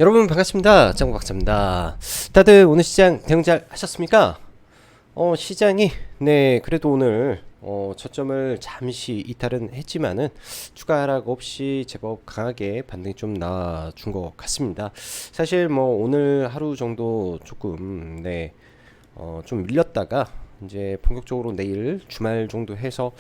여러분 반갑습니다. 짱박사입니다. 다들 오늘 시장 대응 잘 하셨습니까? 시장이 그래도 오늘 저점을 잠시 이탈은 했지만은 추가 하락 없이 제법 강하게 반등이 좀 나와준 것 같습니다. 사실 뭐 오늘 하루 정도 조금 좀 밀렸다가 이제 본격적으로 내일 주말 정도 해서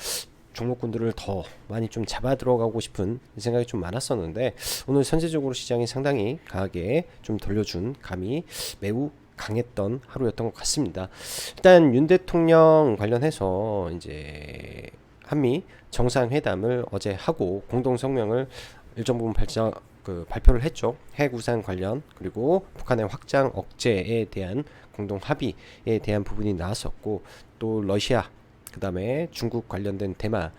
종목군들을 더 많이 좀 잡아 들어가고 싶은 생각이 좀 많았었는데, 오늘 선제적으로 시장이 상당히 강하게 좀 돌려준 감이 매우 강했던 하루였던 것 같습니다. 일단 윤 대통령 관련해서 이제 한미 정상회담을 어제 하고 공동 성명을 일정 부분 발표를 했죠. 핵 우산 관련, 그리고 북한의 확장 억제에 대한 공동 합의에 대한 부분이 나왔었고, 또 러시아, 그 다음에 중국 관련된 대만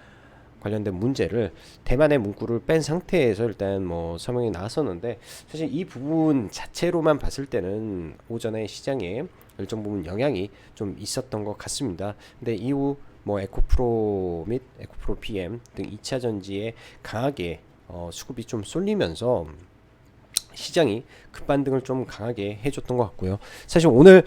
관련된 문제를, 대만의 문구를 뺀 상태에서 일단 뭐 서명이 나왔었는데, 사실 이 부분 자체로만 봤을 때는 오전에 시장에 일정 부분 영향이 좀 있었던 것 같습니다. 근데 이후 뭐 에코프로 및 에코프로 PM 등 2차 전지에 강하게 수급이 좀 쏠리면서 시장이 급반등을 좀 강하게 해줬던 것 같고요. 사실 오늘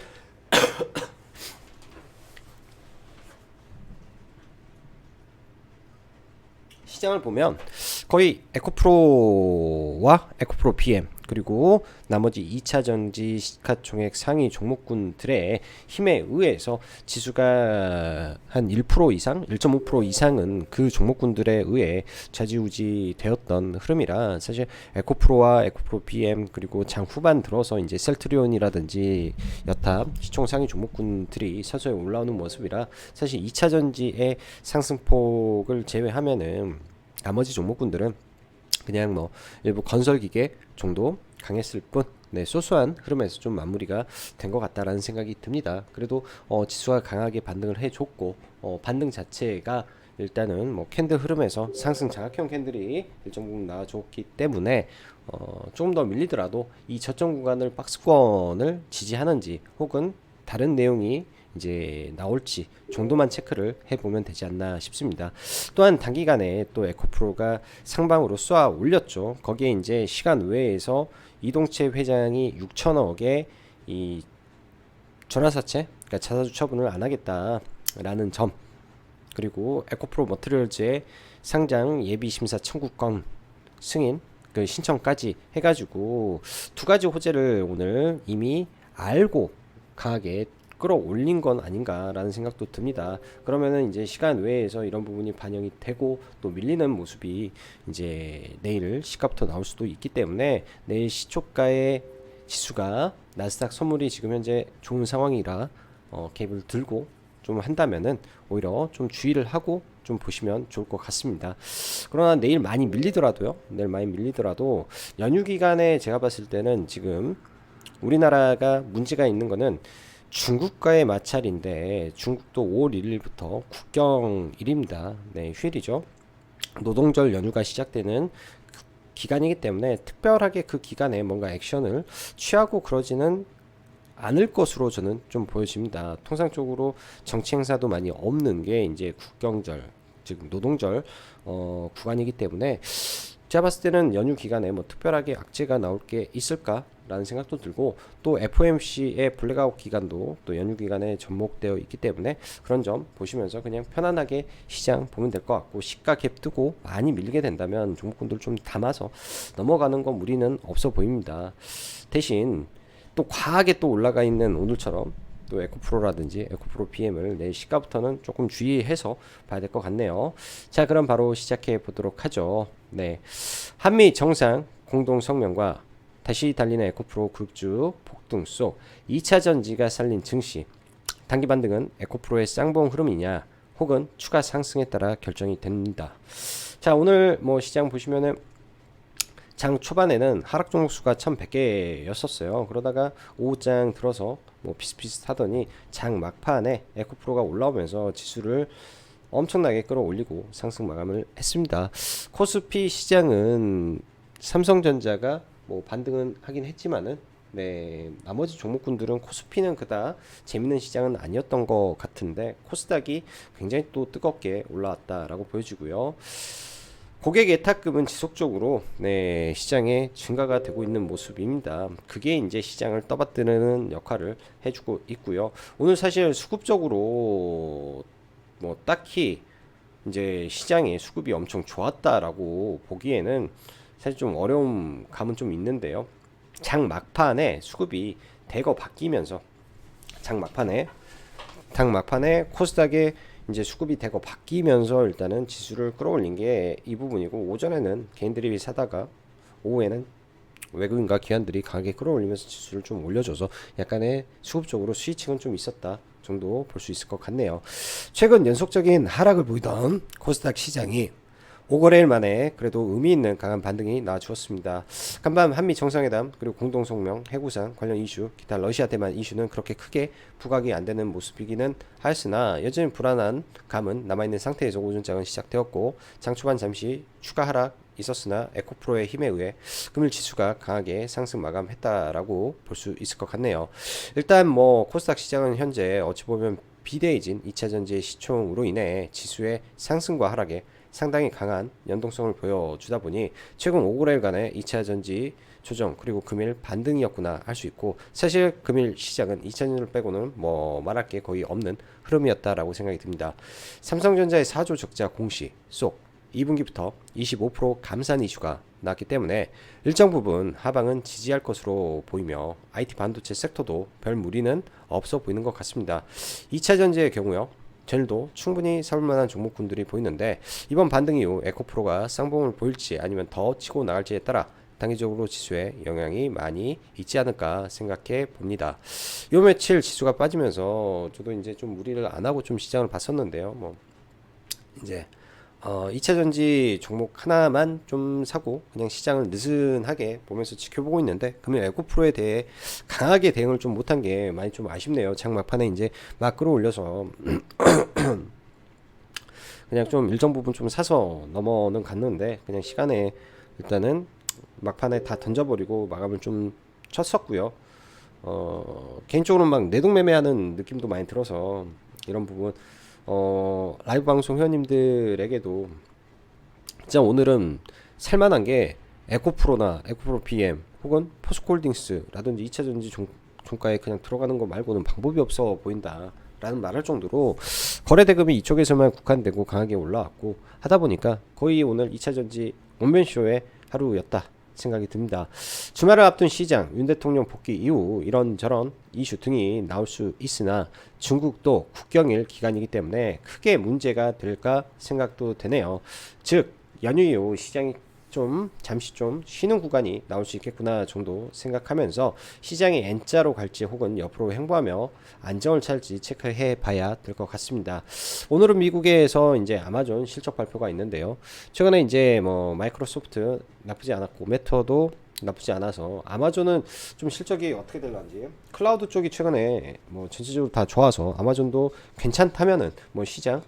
시장을 보면 거의 에코프로와 에코프로 PM, 그리고 나머지 2차 전지 시가총액 상위 종목군들의 힘에 의해서 지수가 한 1% 이상, 1.5% 이상은 그 종목군들에 의해 좌지우지 되었던 흐름이라, 사실 에코프로와 에코프로 PM, 그리고 장 후반 들어서 이제 셀트리온이라든지 여타 시총 상위 종목군들이 서서히 올라오는 모습이라, 사실 2차 전지의 상승폭을 제외하면은 나머지 종목군들은 그냥 뭐 일부 건설기계 정도 강했을 뿐, 소소한 흐름에서 좀 마무리가 된 것 같다라는 생각이 듭니다. 그래도 지수가 강하게 반등을 해줬고, 반등 자체가 일단은 뭐 캔들 흐름에서 상승 장악형 캔들이 일정 부분 나와줬기 때문에 조금 더 밀리더라도 이 저점 구간을 박스권을 지지하는지, 혹은 다른 내용이 이제 나올지 정도만 체크를 해보면 되지 않나 싶습니다. 또한 단기간에 또 에코프로가 상방으로 쏘아 올렸죠. 거기에 이제 시간 외에서 이동채 회장이 6천억의 이 전환사채, 그러니까 자사주 처분을 안 하겠다라는 점, 그리고 에코프로 머티리얼즈의 상장 예비 심사 청구권 승인 그 신청까지 해가지고 두 가지 호재를 오늘 이미 알고 강하게 끌어올린 건 아닌가라는 생각도 듭니다. 그러면은 이제 시간 외에서 이런 부분이 반영이 되고 또 밀리는 모습이 이제 내일 시가부터 나올 수도 있기 때문에, 내일 시초가의 지수가 나스닥 선물이 지금 현재 좋은 상황이라 갭을 들고 좀 한다면은 오히려 좀 주의를 하고 좀 보시면 좋을 것 같습니다. 그러나 내일 많이 밀리더라도 연휴 기간에 제가 봤을 때는 지금 우리나라가 문제가 있는 거는 중국과의 마찰인데, 중국도 5월 1일부터 국경일입니다. 휴일이죠. 노동절 연휴가 시작되는 기간이기 때문에 특별하게 그 기간에 뭔가 액션을 취하고 그러지는 않을 것으로 저는 좀 보여집니다. 통상적으로 정치 행사도 많이 없는 게 이제 국경절, 즉 노동절 구간이기 때문에, 제가 봤을 때는 연휴 기간에 뭐 특별하게 악재가 나올 게 있을까라는 생각도 들고, 또 FOMC의 블랙아웃 기간도 또 연휴 기간에 접목되어 있기 때문에 그런 점 보시면서 그냥 편안하게 시장 보면 될 것 같고, 시가 갭 뜨고 많이 밀리게 된다면 종목군들 좀 담아서 넘어가는 건 무리는 없어 보입니다. 대신 또 과하게 또 올라가 있는 오늘처럼 또 에코프로라든지 에코프로 PM을 내일 시가부터는 조금 주의해서 봐야 될 것 같네요. 자, 그럼 바로 시작해 보도록 하죠. 한미 정상 공동 성명과 다시 달리는 에코프로 그룹주 폭등 속 2차 전지가 살린 증시, 단기 반등은 에코프로의 쌍봉 흐름이냐, 혹은 추가 상승에 따라 결정이 됩니다. 자, 오늘 뭐 시장 보시면은 장 초반에는 하락 종목 수가 1100개였었어요. 그러다가 오후장 들어서 뭐 비슷비슷하더니 장 막판에 에코프로가 올라오면서 지수를 엄청나게 끌어올리고 상승 마감을 했습니다. 코스피 시장은 삼성전자가 뭐 반등은 하긴 했지만은, 나머지 종목군들은 코스피는 그다 재밌는 시장은 아니었던 것 같은데, 코스닥이 굉장히 또 뜨겁게 올라왔다라고 보여지고요. 고객 예탁금은 지속적으로 시장에 증가가 되고 있는 모습입니다. 그게 이제 시장을 떠받드는 역할을 해주고 있고요. 오늘 사실 수급적으로 뭐 딱히 이제 시장의 수급이 엄청 좋았다라고 보기에는 사실 좀 어려움 감은 좀 있는데요. 장 막판에 수급이 대거 바뀌면서 장 막판에 코스닥에 이제 수급이 되고 바뀌면서 일단은 지수를 끌어올린 게 이 부분이고, 오전에는 개인들이 사다가 오후에는 외국인과 기관들이 강하게 끌어올리면서 지수를 좀 올려줘서 약간의 수급적으로 스위칭은 좀 있었다 정도 볼 수 있을 것 같네요. 최근 연속적인 하락을 보이던 코스닥 시장이 5거래일 만에 그래도 의미 있는 강한 반등이 나와주었습니다. 간밤 한미 정상회담 그리고 공동성명 해구상 관련 이슈 기타 러시아 대만 이슈는 그렇게 크게 부각이 안 되는 모습이기는 하였으나 여전히 불안한 감은 남아있는 상태에서 오전장은 시작되었고, 장 초반 잠시 추가 하락 있었으나 에코프로의 힘에 의해 금일 지수가 강하게 상승 마감했다라고 볼 수 있을 것 같네요. 일단 뭐 코스닥 시장은 현재 어찌 보면 비대해진 2차전지의 시총으로 인해 지수의 상승과 하락에 상당히 강한 연동성을 보여주다 보니 최근 5거래일간의 2차전지 조정 그리고 금일 반등이었구나 할 수 있고, 사실 금일 시장은 2차전지를 빼고는 뭐 말할 게 거의 없는 흐름이었다라고 생각이 듭니다. 삼성전자의 4조 적자 공시 속 2분기부터 25% 감산 이슈가 나왔기 때문에 일정 부분 하방은 지지할 것으로 보이며 IT 반도체 섹터도 별 무리는 없어 보이는 것 같습니다. 2차전지의 경우요, 전일도 충분히 살만한 종목군들이 보이는데 이번 반등 이후 에코프로가 쌍봉을 보일지 아니면 더 치고 나갈지에 따라 단기적으로 지수에 영향이 많이 있지 않을까 생각해 봅니다. 요 며칠 지수가 빠지면서 저도 이제 좀 무리를 안 하고 좀 시장을 봤었는데요. 뭐 이제 2차전지 종목 하나만 좀 사고 그냥 시장을 느슨하게 보면서 지켜보고 있는데, 금일 에코프로에 대해 강하게 대응을 좀 못한 게 많이 좀 아쉽네요. 장 막판에 이제 막 끌어올려서 그냥 좀 일정 부분 좀 사서 넘어는 갔는데 그냥 시간에 일단은 막판에 다 던져버리고 마감을 좀 쳤었고요. 개인적으로 막 내동매매하는 느낌도 많이 들어서 이런 부분 라이브 방송 회원님들에게도 진짜 오늘은 살만한 게 에코프로나 에코프로 PM 혹은 포스코홀딩스라든지 2차전지 종가에 그냥 들어가는 거 말고는 방법이 없어 보인다 라는 말할 정도로 거래 대금이 이쪽에서만 국한되고 강하게 올라왔고 하다 보니까 거의 오늘 2차전지 원맨쇼의 하루였다 생각이 듭니다. 주말을 앞둔 시장, 윤 대통령 복귀 이후 이런저런 이슈 등이 나올 수 있으나 중국도 국경일 기간이기 때문에 크게 문제가 될까 생각도 되네요. 즉 연휴 이후 시장이 좀 잠시 좀 쉬는 구간이 나올 수 있겠구나 정도 생각하면서 시장이 N자로 갈지 혹은 옆으로 횡보하며 안정을 찾을지 체크해 봐야 될 것 같습니다. 오늘은 미국에서 이제 아마존 실적 발표가 있는데요. 최근에 이제 뭐 마이크로소프트 나쁘지 않았고 메타도 나쁘지 않아서 아마존은 좀 실적이 어떻게 될런지, 클라우드 쪽이 최근에 뭐 전체적으로 다 좋아서 아마존도 괜찮다면은 뭐 시장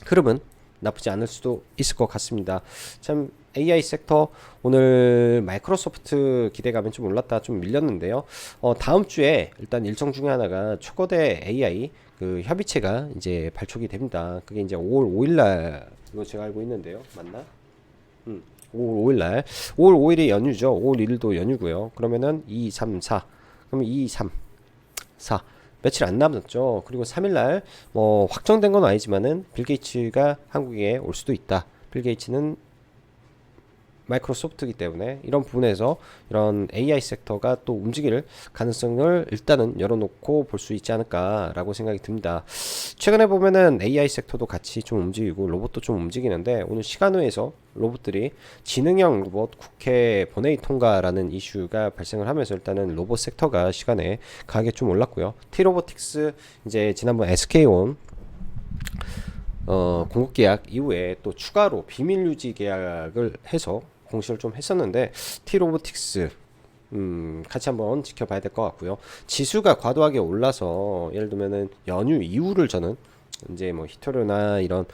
흐름은 나쁘지 않을 수도 있을 것 같습니다. 참 AI 섹터 오늘 마이크로소프트 기대감은 좀 올랐다 좀 밀렸는데요. 다음 주에 일단 일정 중에 하나가 초거대 AI 그 협의체가 이제 발족이 됩니다. 그게 이제 5월 5일 날 이거 제가 알고 있는데요. 맞나? 5월 5일 날 5월 5일이 연휴죠. 5월 1일도 연휴고요. 그러면은 2, 3, 4 그러면 2, 3, 4 며칠 안 남았죠. 그리고 3일날 뭐 확정된 건 아니지만은 빌 게이츠가 한국에 올 수도 있다. 빌 게이츠는 마이크로소프트이기 때문에 이런 부분에서 이런 AI 섹터가 또 움직일 가능성을 일단은 열어놓고 볼 수 있지 않을까라고 생각이 듭니다. 최근에 보면은 AI 섹터도 같이 좀 움직이고 로봇도 좀 움직이는데, 오늘 시간후에서 로봇들이 지능형 로봇 국회 본회의 통과라는 이슈가 발생을 하면서 일단은 로봇 섹터가 시간에 강하게 좀 올랐고요. T로보틱스 이제 지난번 SK온 공급 계약 이후에 또 추가로 비밀 유지 계약을 해서 공시를 좀 했었는데, T로보틱스 같이 한번 지켜봐야 될 것 같고요. 지수가 과도하게 올라서 예를 들면은 연휴 이후를 저는 이제 뭐 히토류나 이런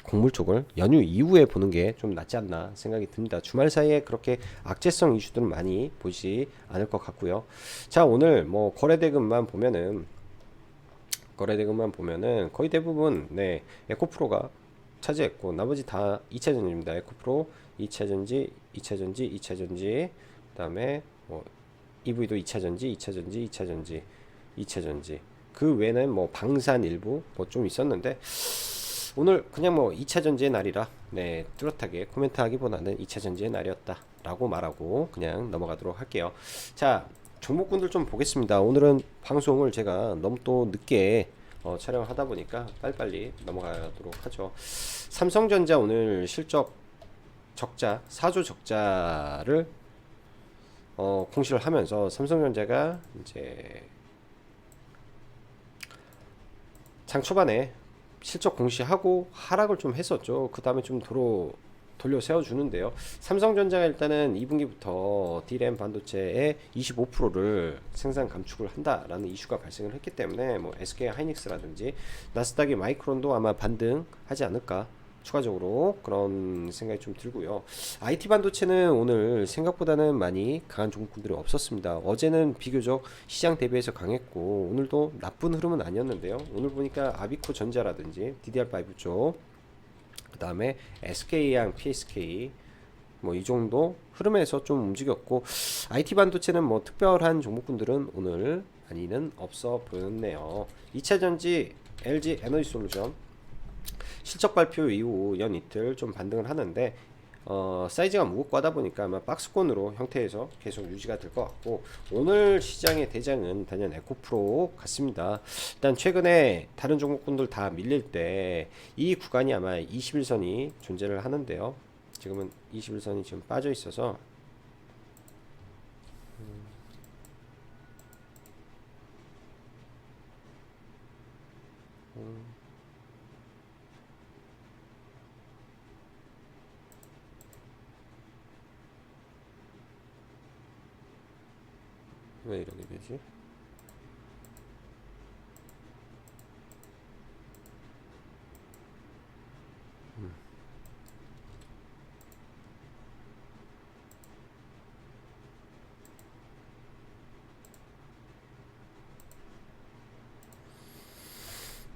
곡물 쪽을 연휴 이후에 보는 게 좀 낫지 않나 생각이 듭니다. 주말 사이에 그렇게 악재성 이슈들은 많이 보지 않을 것 같고요. 자, 오늘 뭐 거래대금만 보면은 거의 대부분 에코프로가 차지했고 나머지 다 2차전지입니다. 에코프로 2차전지, 2차전지, 2차전지, 그다음에 뭐 EV도 2차전지, 2차전지, 2차전지, 2차전지. 그 외에는 뭐 방산 일부 뭐 좀 있었는데 오늘 그냥 뭐 2차전지의 날이라 네 뚜렷하게 코멘트하기보다는 2차전지의 날이었다 라고 말하고 그냥 넘어가도록 할게요. 자, 종목군들 좀 보겠습니다. 오늘은 방송을 제가 너무 또 늦게 촬영을 하다 보니까 빨리빨리 넘어가도록 하죠. 삼성전자 오늘 실적 적자 4조 적자를 공시를 하면서 삼성전자가 이제 장 초반에 실적 공시하고 하락을 좀 했었죠. 그 다음에 좀 돌려 세워주는데요. 삼성전자가 일단은 2분기부터 D램 반도체의 25%를 생산 감축을 한다라는 이슈가 발생을 했기 때문에 뭐 SK 하이닉스라든지 나스닥의 마이크론도 아마 반등하지 않을까. 추가적으로 그런 생각이 좀 들고요. IT 반도체는 오늘 생각보다는 많이 강한 종목군들이 없었습니다. 어제는 비교적 시장 대비해서 강했고 오늘도 나쁜 흐름은 아니었는데요. 오늘 보니까 아비코 전자라든지 DDR5 쪽, 그 다음에 SK양, PSK 뭐 이 정도 흐름에서 좀 움직였고 IT 반도체는 뭐 특별한 종목군들은 오늘 많이는 없어 보였네요. 2차전지 LG 에너지솔루션 실적 발표 이후 연 이틀 좀 반등을 하는데 사이즈가 무겁고 하다 보니까 아마 박스권으로 형태에서 계속 유지가 될 것 같고 오늘 시장의 대장은 단연 에코프로 같습니다. 일단 최근에 다른 종목군들 다 밀릴 때 이 구간이 아마 21선이 존재를 하는데요. 지금은 21선이 지금 빠져 있어서 왜 이렇게 되지?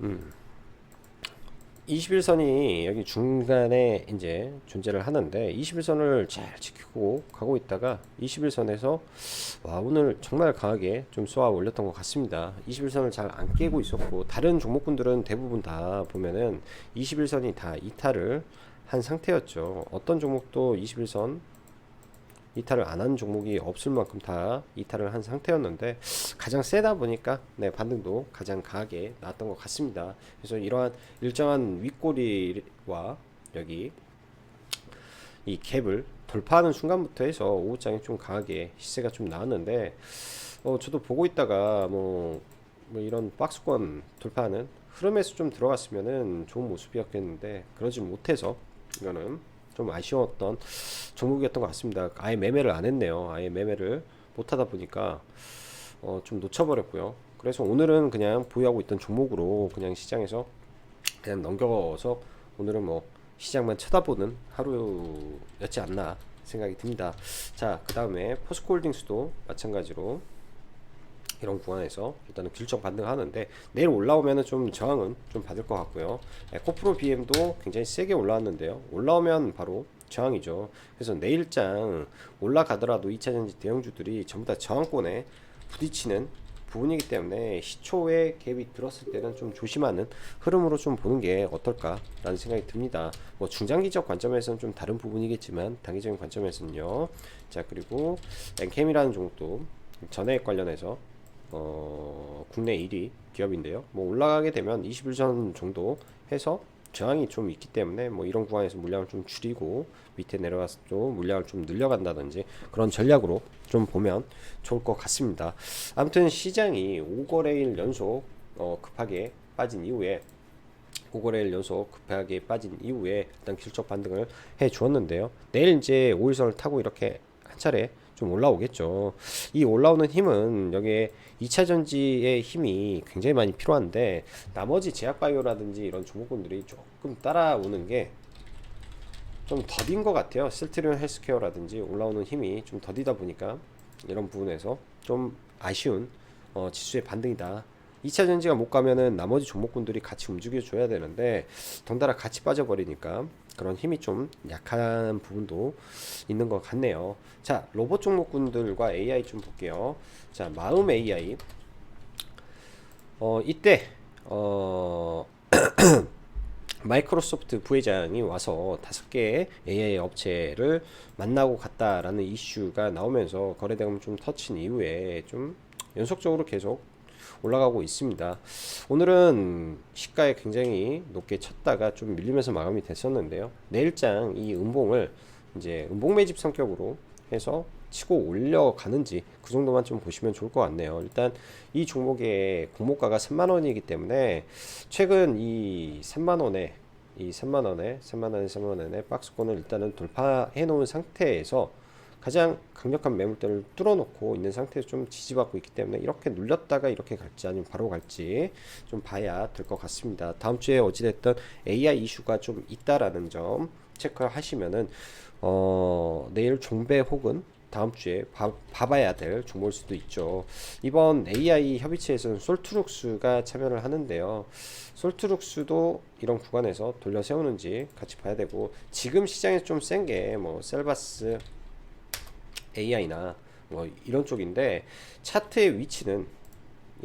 음. 21선이 여기 중간에 이제 존재를 하는데 21선을 잘 지키고 가고 있다가 21선에서 와 오늘 정말 강하게 좀 쏘아 올렸던 것 같습니다. 21선을 잘 안 깨고 있었고 다른 종목군들은 대부분 다 보면은 21선이 다 이탈을 한 상태였죠. 어떤 종목도 21선 이탈을 안 한 종목이 없을 만큼 다 이탈을 한 상태였는데 가장 세다 보니까 네, 반등도 가장 강하게 나왔던 것 같습니다. 그래서 이러한 일정한 윗꼬리와 여기 이 갭을 돌파하는 순간부터 해서 오후장에 좀 강하게 시세가 좀 나왔는데 저도 보고 있다가 뭐 이런 박스권 돌파하는 흐름에서 좀 들어갔으면은 좋은 모습이었겠는데 그러지 못해서 이거는 좀 아쉬웠던 종목이었던 것 같습니다. 아예 매매를 안 했네요. 아예 매매를 못 하다 보니까 좀 놓쳐버렸고요. 그래서 오늘은 그냥 보유하고 있던 종목으로 그냥 시장에서 그냥 넘겨서 오늘은 뭐 시장만 쳐다보는 하루였지 않나 생각이 듭니다. 자, 그 다음에 포스코홀딩스도 마찬가지로 이런 구간에서 일단은 길적 반등하는데 내일 올라오면은 좀 저항은 좀 받을 것 같고요. 에코프로 BM도 굉장히 세게 올라왔는데요. 올라오면 바로 저항이죠. 그래서 내일장 올라가더라도 2차전지 대형주들이 전부 다 저항권에 부딪히는 부분이기 때문에 시초에 갭이 들었을 때는 좀 조심하는 흐름으로 좀 보는 게 어떨까라는 생각이 듭니다. 뭐 중장기적 관점에서는 좀 다른 부분이겠지만 단기적인 관점에서는요. 자, 그리고 엔캠이라는 종목도 전해액 관련해서 국내 1위 기업인데요. 뭐 올라가게 되면 21선 정도 해서 저항이 좀 있기 때문에 뭐 이런 구간에서 물량을 좀 줄이고 밑에 내려가서 또 물량을 좀 늘려간다든지 그런 전략으로 좀 보면 좋을 것 같습니다. 아무튼 시장이 5거래일 연속 급하게 빠진 이후에 5거래일 연속 급하게 빠진 이후에 일단 길적 반등을 해 주었는데요. 내일 이제 5일선을 타고 이렇게 한 차례 좀 올라오겠죠. 이 올라오는 힘은 여기에 2차전지의 힘이 굉장히 많이 필요한데 나머지 제약바이오라든지 이런 종목군들이 조금 따라오는 게 좀 더딘 것 같아요. 실트리온 헬스케어라든지 올라오는 힘이 좀 더디다 보니까 이런 부분에서 좀 아쉬운 지수의 반등이다 2차 전지가 못 가면은 나머지 종목군들이 같이 움직여 줘야 되는데 덩달아 같이 빠져버리니까 그런 힘이 좀 약한 부분도 있는 것 같네요. 자, 로봇 종목군들과 AI 좀 볼게요. 자, 마음 AI. 이때 마이크로소프트 부회장이 와서 5개의 AI 업체를 만나고 갔다라는 이슈가 나오면서 거래대금 좀 터친 이후에 좀 연속적으로 계속 올라가고 있습니다. 오늘은 시가에 굉장히 높게 쳤다가 좀 밀리면서 마감이 됐었는데요. 내일장 이 음봉을 이제 음봉 매집 성격으로 해서 치고 올려가는지 그 정도만 좀 보시면 좋을 것 같네요. 일단 이 종목의 공모가가 3만원이기 때문에 최근 이 3만원에 이 3만원에 박스권을 일단은 돌파해 놓은 상태에서 가장 강력한 매물대를 뚫어놓고 있는 상태에서 좀 지지받고 있기 때문에 이렇게 눌렸다가 이렇게 갈지 아니면 바로 갈지 좀 봐야 될 것 같습니다. 다음 주에 어찌됐든 AI 이슈가 좀 있다라는 점 체크하시면은 내일 종배 혹은 다음 주에 봐봐야 될 종목일 수도 있죠. 이번 AI 협의체에서는 솔트룩스가 참여를 하는데요. 솔트룩스도 이런 구간에서 돌려 세우는지 같이 봐야 되고, 지금 시장에서 좀 센 게 뭐 셀바스 AI나 뭐 이런 쪽인데, 차트의 위치는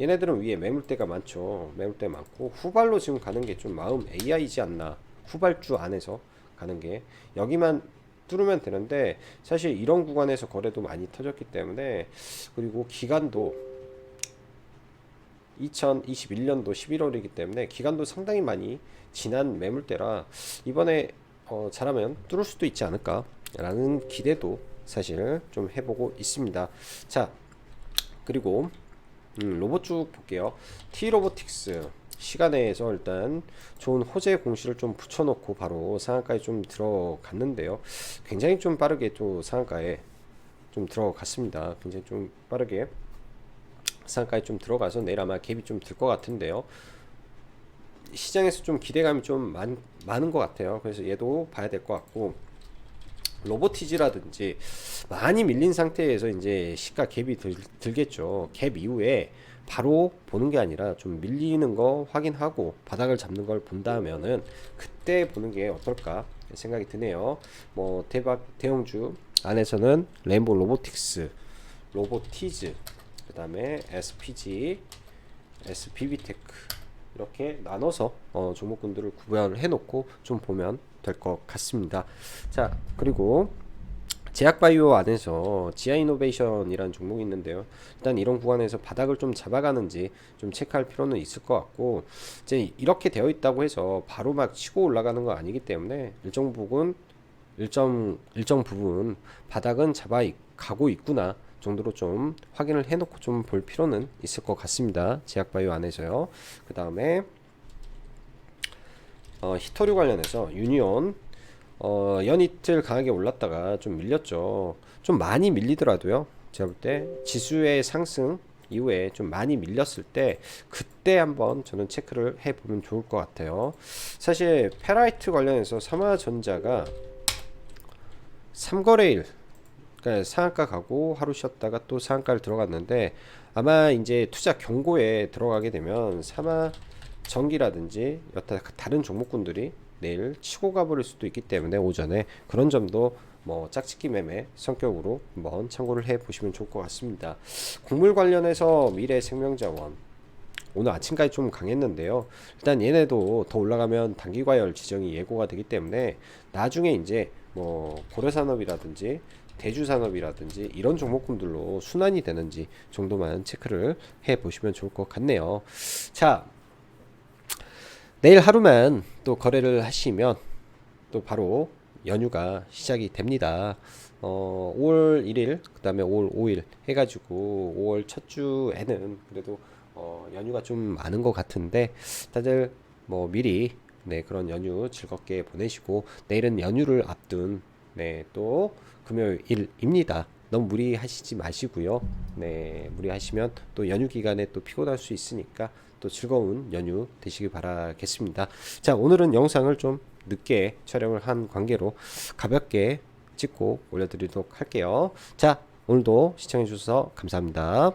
얘네들은 위에 매물대가 많죠. 매물대 많고 후발로 지금 가는 게 좀 마음 AI지 않나. 후발주 안에서 가는 게 여기만 뚫으면 되는데, 사실 이런 구간에서 거래도 많이 터졌기 때문에, 그리고 기간도 2021년도 11월이기 때문에 기간도 상당히 많이 지난 매물대라 이번에 잘하면 뚫을 수도 있지 않을까 라는 기대도 사실 좀 해보고 있습니다. 자, 그리고 로봇 쭉 볼게요. T로보틱스 시간에서 일단 좋은 호재 공시를 좀 붙여놓고 바로 상한가에 좀 들어갔는데요. 굉장히 좀 빠르게 또 상한가에 좀 들어갔습니다. 굉장히 좀 빠르게 상한가에 좀 들어가서 내일 아마 갭이 좀 들 것 같은데요. 시장에서 좀 기대감이 좀 많은 것 같아요. 그래서 얘도 봐야 될 것 같고, 로보티즈라든지 많이 밀린 상태에서 이제 시가 갭이 들겠죠. 갭 이후에 바로 보는 게 아니라 좀 밀리는 거 확인하고 바닥을 잡는 걸 본다면은 그때 보는 게 어떨까 생각이 드네요. 뭐 대형주 안에서는 레인보우 로보틱스, 로보티즈, 그 다음에 SPG, SPB테크 이렇게 나눠서 종목군들을 구별해 놓고 좀 보면 될 것 같습니다. 자, 그리고 제약바이오 안에서 지아이노베이션이라는 종목이 있는데요. 일단 이런 구간에서 바닥을 좀 잡아가는지 좀 체크할 필요는 있을 것 같고, 이제 이렇게 되어 있다고 해서 바로 막 치고 올라가는 거 아니기 때문에 일정 부분 바닥은 가고 있구나 정도로 좀 확인을 해놓고 좀 볼 필요는 있을 것 같습니다. 제약바이오 안에서요. 그 다음에 히토류 관련해서 유니온 연이틀 강하게 올랐다가 좀 밀렸죠. 좀 많이 밀리더라도요. 제가 볼 때 지수의 상승 이후에 좀 많이 밀렸을 때 그때 한번 저는 체크를 해보면 좋을 것 같아요. 사실 페라이트 관련해서 삼화전자가 3거래일 그러니까 상한가 가고 하루 쉬었다가 또 상한가를 들어갔는데, 아마 이제 투자 경고에 들어가게 되면 삼화 전기라든지 여타 다른 종목군들이 내일 치고 가버릴 수도 있기 때문에 오전에 그런 점도 뭐 짝짓기 매매 성격으로 한번 참고를 해 보시면 좋을 것 같습니다. 곡물 관련해서 미래생명자원 오늘 아침까지 좀 강했는데요. 일단 얘네도 더 올라가면 단기과열 지정이 예고가 되기 때문에 나중에 이제 뭐 고려산업이라든지 대주산업이라든지 이런 종목군들로 순환이 되는지 정도만 체크를 해 보시면 좋을 것 같네요. 자, 내일 하루만 또 거래를 하시면 또 바로 연휴가 시작이 됩니다. 5월 1일 그 다음에 5월 5일 해가지고 5월 첫 주에는 그래도 연휴가 좀 많은 것 같은데, 다들 뭐 미리 그런 연휴 즐겁게 보내시고, 내일은 연휴를 앞둔 또 금요일입니다. 너무 무리하시지 마시고요. 무리하시면 또 연휴 기간에 또 피곤할 수 있으니까 또 즐거운 연휴 되시길 바라겠습니다. 자, 오늘은 영상을 좀 늦게 촬영을 한 관계로 가볍게 찍고 올려드리도록 할게요. 자, 오늘도 시청해 주셔서 감사합니다.